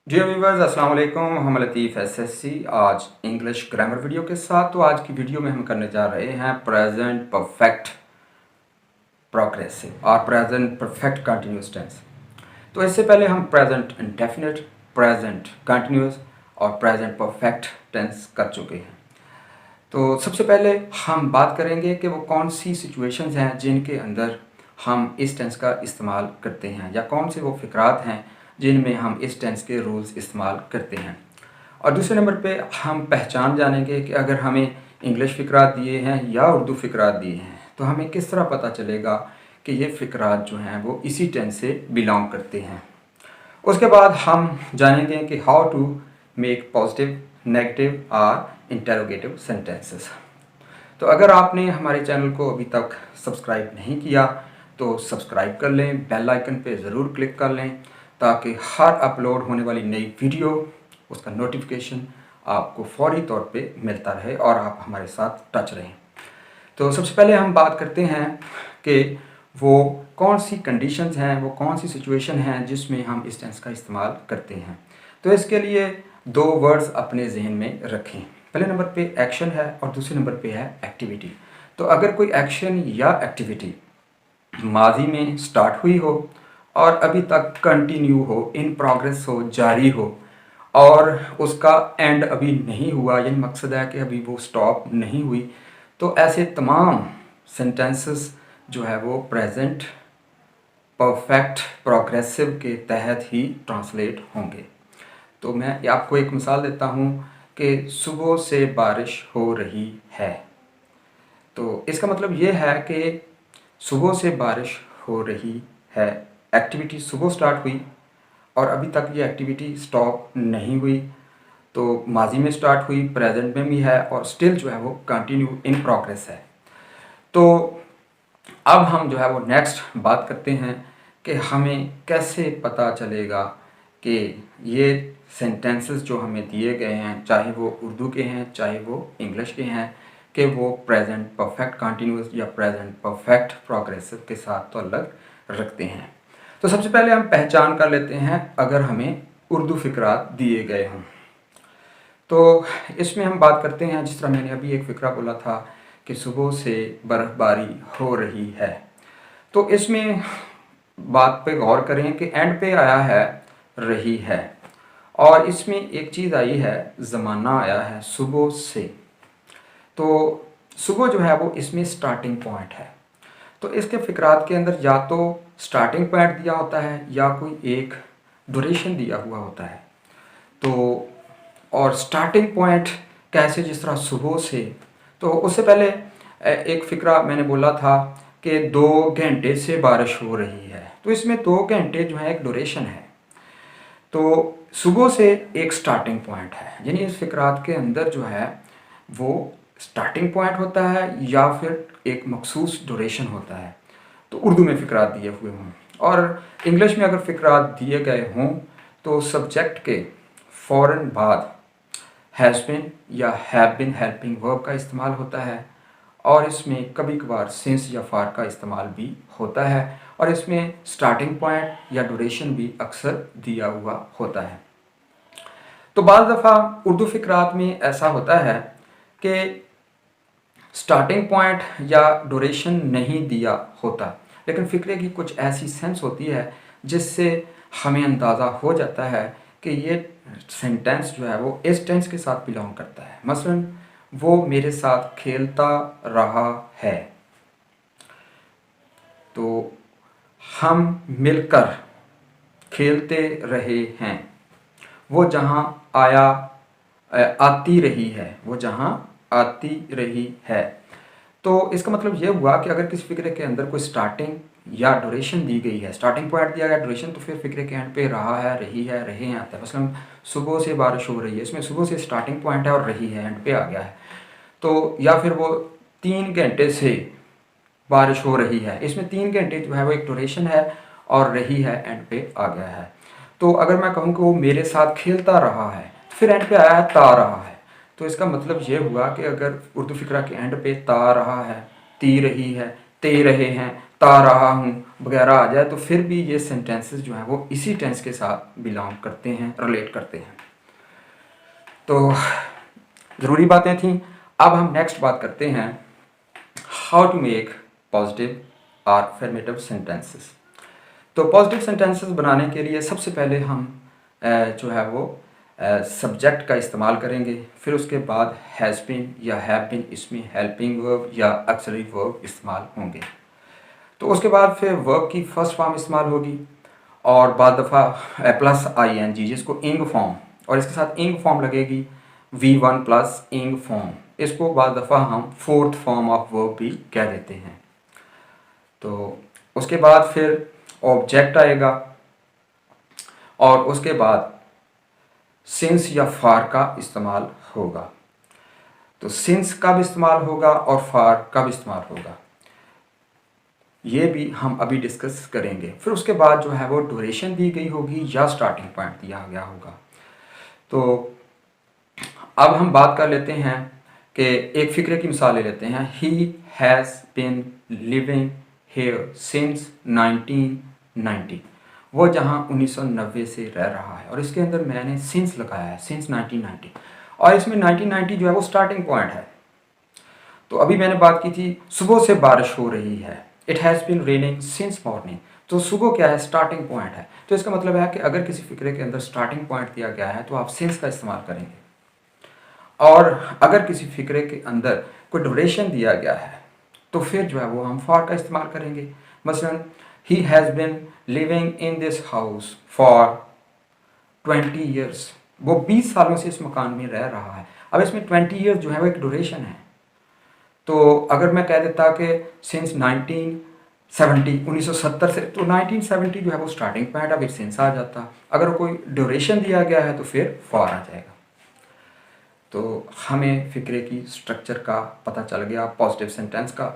जी viewers अस्सलाम वालेकुम। हम लतीफ़ एसएससी आज इंग्लिश ग्रामर वीडियो के साथ। तो आज की वीडियो में हम करने जा रहे हैं प्रेजेंट परफेक्ट प्रोग्रेसिव और प्रेजेंट परफेक्ट कंटिन्यूस टेंस। तो इससे पहले हम प्रेजेंट इंडेफिनिट, प्रेजेंट कंटिन्यूस और प्रेजेंट परफेक्ट टेंस कर चुके हैं। तो सबसे पहले हम बात करेंगे कि वो कौन सी सिचुएशंस हैं जिनके अंदर हम इस टेंस का इस्तेमाल करते हैं, या कौन से वो फ़िक्रात हैं जिनमें हम इस टेंस के रूल्स इस्तेमाल करते हैं। और दूसरे नंबर पे हम पहचान जानेंगे कि अगर हमें इंग्लिश फ़िक्रात दिए हैं या उर्दू फ़िक्रात दिए हैं तो हमें किस तरह पता चलेगा कि ये फ़िक्रात जो हैं वो इसी टेंस से बिलोंग करते हैं। उसके बाद हम जानेंगे कि how to make positive, negative और इंटरोगेटिव सेंटेंसेस। तो अगर आपने हमारे चैनल को अभी तक सब्सक्राइब नहीं किया तो सब्सक्राइब कर लें, बेल आइकन पे ज़रूर क्लिक कर लें ताकि हर अपलोड होने वाली नई वीडियो उसका नोटिफिकेशन आपको फौरी तौर पे मिलता रहे और आप हमारे साथ टच रहें। तो सबसे पहले हम बात करते हैं कि वो कौन सी कंडीशंस हैं, वो कौन सी सिचुएशन हैं जिसमें हम इस टेंस का इस्तेमाल करते हैं। तो इसके लिए दो वर्ड्स अपने जहन में रखें। पहले नंबर पे एक्शन है और दूसरे नंबर पे है एक्टिविटी। तो अगर कोई एक्शन या एक्टिविटी माजी में स्टार्ट हुई हो और अभी तक कंटिन्यू हो, इन प्रोग्रेस हो, जारी हो, और उसका एंड अभी नहीं हुआ, यानी मकसद है कि अभी वो स्टॉप नहीं हुई, तो ऐसे तमाम सेंटेंसेस जो है वो प्रेजेंट परफेक्ट प्रोग्रेसिव के तहत ही ट्रांसलेट होंगे। तो मैं आपको एक मिसाल देता हूँ कि सुबह से बारिश हो रही है। तो इसका मतलब ये है कि सुबह से बारिश हो रही है, एक्टिविटी सुबह स्टार्ट हुई और अभी तक ये एक्टिविटी स्टॉप नहीं हुई। तो माजी में स्टार्ट हुई, प्रेजेंट में भी है और स्टिल जो है वो कंटिन्यू इन प्रोग्रेस है। तो अब हम जो है वो नेक्स्ट बात करते हैं कि हमें कैसे पता चलेगा कि ये सेंटेंसेस जो हमें दिए गए हैं, चाहे वो उर्दू के हैं चाहे वो इंग्लिश के हैं, कि वो प्रेजेंट परफेक्ट कंटिन्यूस या प्रेजेंट परफेक्ट प्रोग्रेसिव के साथ ताल्लुक रखते हैं। तो सबसे पहले हम पहचान कर लेते हैं अगर हमें उर्दू फ़िक्रात दिए गए हों। तो इसमें हम बात करते हैं, जिस तरह मैंने अभी एक फ़िक्रा बोला था कि सुबह से बर्फ़बारी हो रही है। तो इसमें बात पे गौर करें कि एंड पे आया है रही है और इसमें एक चीज़ आई है, ज़माना आया है सुबह से। तो सुबह जो है वो इसमें स्टार्टिंग पॉइंट है। तो इसके फ़िक्रात के अंदर या तो स्टार्टिंग पॉइंट दिया होता है या कोई एक ड्यूरेशन दिया हुआ होता है। तो और स्टार्टिंग पॉइंट कैसे, जिस तरह सुबह से। तो उससे पहले एक फ़िक्रा मैंने बोला था कि 2 घंटे से बारिश हो रही है। तो इसमें 2 घंटे जो है एक ड्यूरेशन है। तो सुबह से एक स्टार्टिंग पॉइंट है, यानी इस फ़िक्रात के अंदर जो है वो स्टार्टिंग पॉइंट होता है या फिर एक मखसूस ड्यूरेशन होता है। तो उर्दू में फ़िक्रात दिए हुए हों और इंग्लिश में अगर फ़िक्रात दिए गए हों तो सब्जेक्ट के फ़ौरन बाद हैज़ बिन या हैव बिन हेल्पिंग वर्ब का इस्तेमाल होता है और इसमें कभी कभार सिंस या फार का इस्तेमाल भी होता है और इसमें स्टार्टिंग पॉइंट या ड्यूरेशन भी अक्सर दिया हुआ होता है। तो बाज़ दफ़ा उर्दू फ़िक्रात में ऐसा होता है कि स्टार्टिंग पॉइंट या ड्यूरेशन नहीं दिया होता, लेकिन फ़िक्रे की कुछ ऐसी सेंस होती है जिससे हमें अंदाज़ा हो जाता है कि ये सेंटेंस जो है वो इस टेंस के साथ बिलोंग करता है। मसलन वो मेरे साथ खेलता रहा है, तो हम मिलकर खेलते रहे हैं। वो जहाँ आया आती रही है, वो जहाँ आती रही है। तो इसका मतलब ये हुआ कि अगर किसी फ़िक्रे के अंदर कोई स्टार्टिंग या ड्यूरेशन दी गई है, स्टार्टिंग पॉइंट दिया गया, ड्यूरेशन, तो फिर फ़िक्रे के एंड पे रहा है, रही है, रहे हैं आता है। मसलन सुबह से बारिश हो रही है, इसमें सुबह से स्टार्टिंग पॉइंट है और रही है एंड पे आ गया है। तो या फिर वो 3 घंटे से बारिश हो रही है, इसमें 3 घंटे जो है वो एक ड्यूरेशन है और रही है एंड पे आ गया है। तो अगर मैं कहूँ कि वो मेरे साथ खेलता रहा है, फिर एंड पे आया है ता रहा है, तो इसका मतलब ये हुआ कि अगर उर्दू फ़िक्रा के एंड पे ता रहा है, ती रही है, ते रहे हैं, ता रहा हूँ वगैरह आ जाए तो फिर भी ये सेंटेंसेस जो हैं वो इसी टेंस के साथ बिलोंग करते हैं, रिलेट करते हैं। तो ज़रूरी बातें थीं। अब हम नेक्स्ट बात करते हैं हाउ टू मेक पॉजिटिव और अफर्मेटिव सेंटेंसेस। तो पॉजिटिव सेंटेंसेस बनाने के लिए सबसे पहले हम जो है वो सब्जेक्ट का इस्तेमाल करेंगे, फिर उसके बाद हैज़ बीन या हैव बीन, इसमें हेल्पिंग वर्ब या ऑक्सिलरी वर्ब इस्तेमाल होंगे। तो उसके बाद फिर वर्ब की फर्स्ट फॉर्म इस्तेमाल होगी और बाद दफ़ा प्लस ING जिसको इंग फॉर्म, और इसके साथ इंग फॉर्म लगेगी V1 प्लस इंग फॉर्म। इसको बाद दफ़ा हम फोर्थ फॉर्म ऑफ वर्ब भी कह देते हैं। तो उसके बाद फिर ऑब्जेक्ट आएगा और उसके बाद सिंस या फार का इस्तेमाल होगा। तो सिंस कब इस्तेमाल होगा और फार कब इस्तेमाल होगा ये भी हम अभी डिस्कस करेंगे। फिर उसके बाद जो है वो ड्यूरेशन दी गई होगी या स्टार्टिंग पॉइंट दिया गया होगा। तो अब हम बात कर लेते हैं कि एक फ़िक्रे की मिसाल ले लेते हैं। He has been living here since 1990। वो जहाँ 1990 से रह रहा है और इसके अंदर मैंने सिंस लगाया है, सिंस 1990, और इसमें 1990 जो है वो स्टार्टिंग पॉइंट है। तो अभी मैंने बात की थी सुबह से बारिश हो रही है, it has been raining since morning. तो सुबह क्या है, स्टार्टिंग पॉइंट है। तो इसका मतलब है कि अगर किसी फिक्रे के अंदर स्टार्टिंग पॉइंट दिया गया है तो आप सिंस का इस्तेमाल करेंगे, और अगर किसी फिक्रे के अंदर कोई ड्यूरेशन दिया गया है तो फिर जो है वो हम फॉर का इस्तेमाल करेंगे। मसलन he has been living in this house for 20 years. वो 20 सालों से इस मकान में रह रहा है। अब इसमें 20 ईयर्स जो है वो एक ड्यूरेशन है। तो अगर मैं कह देता कि सिंस 1970 से, तो 1970 जो है वो स्टार्टिंग पॉइंट, अब सिंस आ जाता। अगर कोई ड्यूरेशन दिया गया है तो फिर फॉर आ जाएगा। तो हमें फिक्रे की स्ट्रक्चर का पता चल गया, पॉजिटिव सेंटेंस का।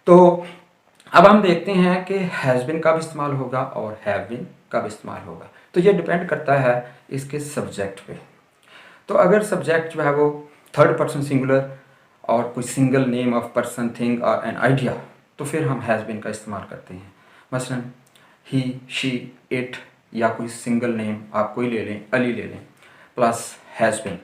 तो अब हम देखते हैं कि हैज़ बिन कब इस्तेमाल होगा और हैव बिन कब इस्तेमाल होगा। तो ये डिपेंड करता है इसके सब्जेक्ट पे। तो अगर सब्जेक्ट जो है वो थर्ड पर्सन सिंगुलर और कोई single name of person, thing और एन आइडिया, तो फिर हम हैज़ बिन का इस्तेमाल करते हैं। मसलन ही, शी, इट, या कोई सिंगल नेम आप कोई ले लें, अली ले लें, प्लस हैज़ बिन।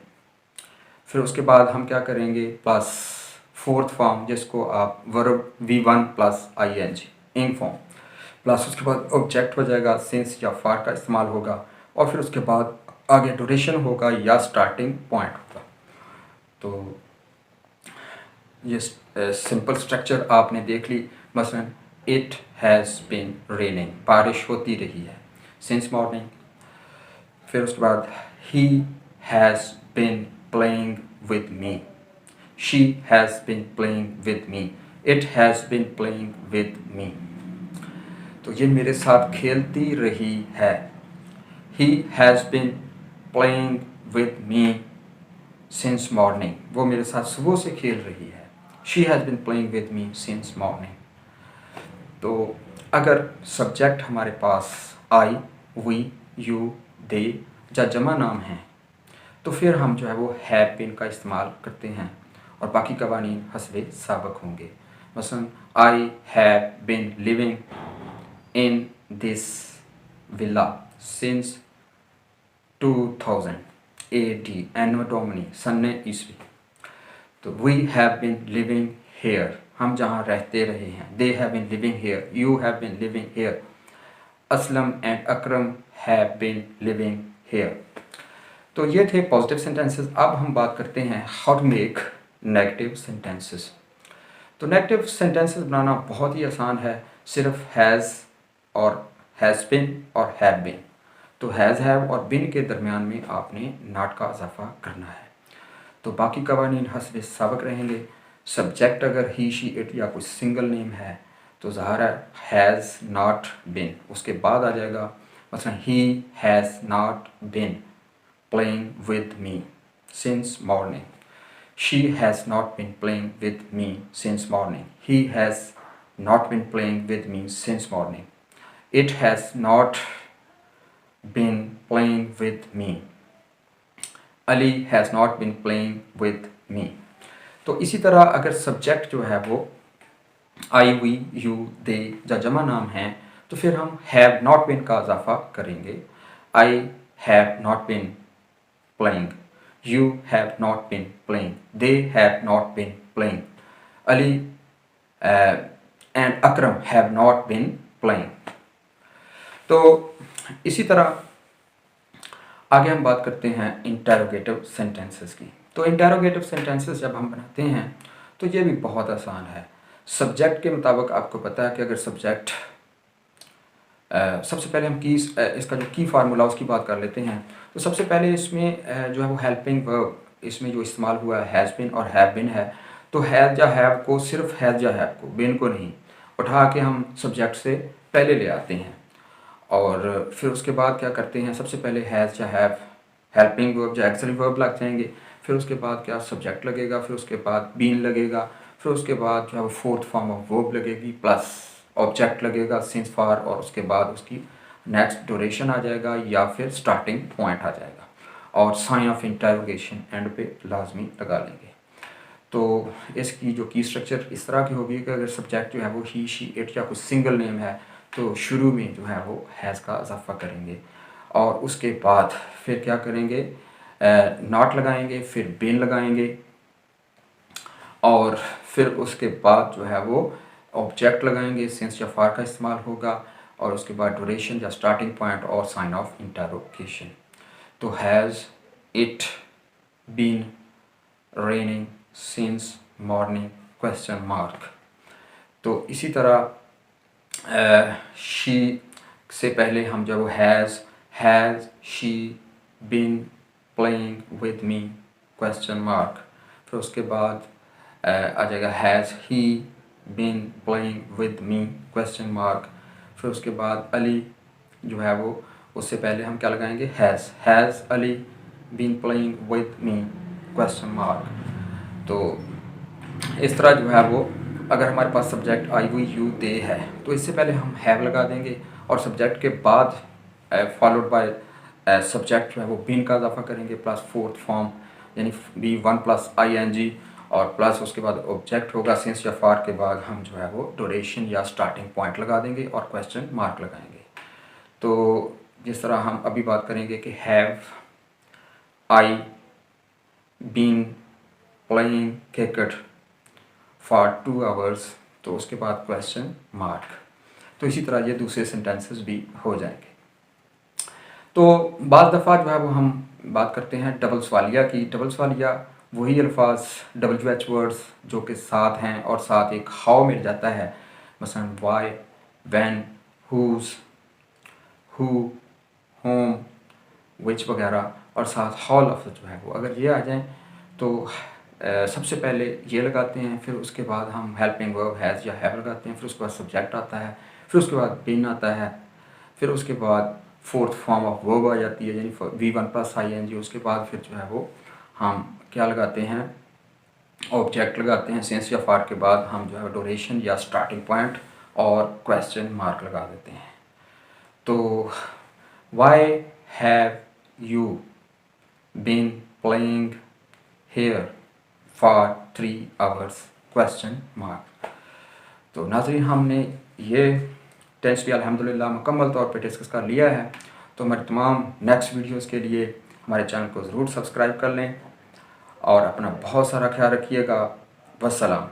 फिर उसके बाद हम क्या करेंगे, प्लस फोर्थ फॉर्म जिसको आप वर्ब V1 प्लस ING इंग फॉर्म, प्लस उसके बाद ऑब्जेक्ट हो जाएगा, सिंस या फार का इस्तेमाल होगा, और फिर उसके बाद आगे ड्यूरेशन होगा या स्टार्टिंग पॉइंट होगा। तो ये सिंपल स्ट्रक्चर आपने देख ली। मसलन इट हैज़ बिन रेनिंग, बारिश होती रही है, सिंस मॉर्निंग। फिर उसके बाद he has been playing with me, she has been playing with me, it has been playing with me। तो ये मेरे साथ खेलती रही है। he has been playing with me since morning, वो मेरे साथ सुबह से खेल रही है। she has been playing with me since morning। तो अगर सब्जेक्ट हमारे पास I, we, you, they या जमा नाम हैं तो फिर हम जो है वो हैव बिन का इस्तेमाल करते हैं और बाकी कवानीन हस्बे साबक होंगे। मसलन I have been living in this villa since 2000 AD, anno Domini, सन्ने ईस्वी। तो we have been living here, हम जहाँ रहते रहे हैं। They have been living here, you have been living here, Aslam and Akram have been living here. तो ये थे पॉजिटिव सेंटेंसेस। अब हम बात करते हैं how to make negative sentences. तो नेगेटिव सेंटेंसेस बनाना बहुत ही आसान है, सिर्फ हैज़ और हैज़ बिन और हैव बिन। तो हैज़, हैव और बिन के दरमियान में आपने नॉट का इजाफा करना है। तो बाकी कवानीन हस्बे साबक रहेंगे। सब्जेक्ट अगर ही, शी, इट या कोई सिंगल नेम है तो ज़ाहिर है हैज़ नॉट बिन, उसके बाद आ जाएगा मसलन he has not been playing with me since morning, she has not been playing with me since morning, he has not been playing with me since morning, it has not been playing with me, Ali has not been playing with me। तो इसी तरह अगर subject जो है वो आई we you दे या जमा नाम हैं तो फिर हम हैव नॉट बिन का इजाफा करेंगे। I have not been playing, you have not been playing, they have not been playing, Ali and Akram have not been playing. तो इसी तरह आगे हम बात करते हैं इंटेरोगेटिव सेंटेंसेस की। तो इंटेरोगेटिव सेंटेंसेस जब हम बनाते हैं तो ये भी बहुत आसान है। सब्जेक्ट के मुताबिक आपको पता है कि अगर सब्जेक्ट सबसे पहले हम इसका जो की फार्मूला उसकी बात कर लेते हैं। तो सबसे पहले इसमें जो है वो हेल्पिंग वर्ब इसमें जो इस्तेमाल हुआ है हैज़ बिन और हैव बिन है। तो हैज़ या हैव को सिर्फ हैज़ या हैव को, बिन को नहीं, उठा के हम सब्जेक्ट से पहले ले आते हैं और फिर उसके बाद क्या करते हैं, सबसे पहले हैज़ या हैव हेल्पिंग वर्ब या एक्सिलरी वर्ब लग जाएंगे, फिर उसके बाद क्या सब्जेक्ट लगेगा, फिर उसके बाद बीन लगेगा, फिर उसके बाद जो है वो फोर्थ फॉर्म ऑफ वर्ब लगेगी प्लस ऑब्जेक्ट लगेगा सिंस फॉर, और उसके बाद उसकी नेक्स्ट ड्यूरेशन आ जाएगा या फिर स्टार्टिंग पॉइंट आ जाएगा और साइन ऑफ इंटरोगेशन एंड पे लाजमी लगा लेंगे। तो इसकी जो की स्ट्रक्चर इस तरह की होगी कि अगर सब्जेक्ट जो है वो ही शी इट या कुछ सिंगल नेम है तो शुरू में जो है वो हैज़ का इजाफा करेंगे और उसके बाद फिर क्या करेंगे, नॉट लगाएंगे, फिर बिन लगाएंगे और फिर उसके बाद जो है वो ऑब्जेक्ट लगाएंगे, सिंस या फॉर का इस्तेमाल होगा और उसके बाद ड्यूरेशन या स्टार्टिंग पॉइंट और साइन ऑफ इंटरोगेशन। तो has it been raining since morning question mark. तो इसी तरह शी से पहले हम जब has she been playing with me question mark, फिर उसके बाद आ जाएगा has he been playing with me question mark, फिर उसके बाद अली जो है वो उससे पहले हम क्या लगाएंगे has Ali been playing with me question mark. तो इस तरह जो है वो अगर हमारे पास subject I we you they है तो इससे पहले हम हैव लगा देंगे और सब्जेक्ट के बाद फॉलोड बाय सब्जेक्ट जो है वो बीन का इजाफा करेंगे प्लस फोर्थ फॉर्म यानी B one plus I N G और प्लस उसके बाद ऑब्जेक्ट होगा सिंस या फॉर के बाद हम जो है वो ड्यूरेशन या स्टार्टिंग पॉइंट लगा देंगे और क्वेश्चन मार्क लगाएंगे। तो जिस तरह हम अभी बात करेंगे कि have I been playing cricket for 2 hours, तो उसके बाद क्वेश्चन मार्क। तो इसी तरह ये दूसरे सेंटेंसेस भी हो जाएंगे। तो बाज़ दफ़ा जो है वो हम बात करते हैं डबल सवालिया की। डबल सवालिया वही अल्फाज WH वर्ड्स जो के साथ हैं और साथ एक हाउ मिल जाता है, मसलन why, when, whose, who, whom, which वगैरह, और साथ हाउ लफ्ज़ जो है वो अगर ये आ जाएं तो सबसे पहले ये लगाते हैं, फिर उसके बाद हम हेल्पिंग वर्ब हैज़ या हैव लगाते हैं, फिर उसके बाद सब्जेक्ट आता है, फिर उसके बाद बिन आता है, फिर उसके बाद फोर्थ फॉर्म ऑफ वर्ब आ जाती है यानी V1 प्लस ING। उसके बाद फिर जो है वो हम क्या लगाते हैं, ऑब्जेक्ट लगाते हैं, सिंस या फॉर के बाद हम जो है ड्यूरेशन या स्टार्टिंग पॉइंट और क्वेश्चन मार्क लगा देते हैं। तो why have you been playing here for 3 hours question mark. तो नाज़रीन हमने ये टेंस भी अल्हम्दुलिल्लाह मुकम्मल तौर पे डिस्कस कर लिया है। तो हमारे तमाम नेक्स्ट वीडियोस के लिए हमारे चैनल को ज़रूर सब्सक्राइब कर लें और अपना बहुत सारा ख्याल रखिएगा। वस्सलाम।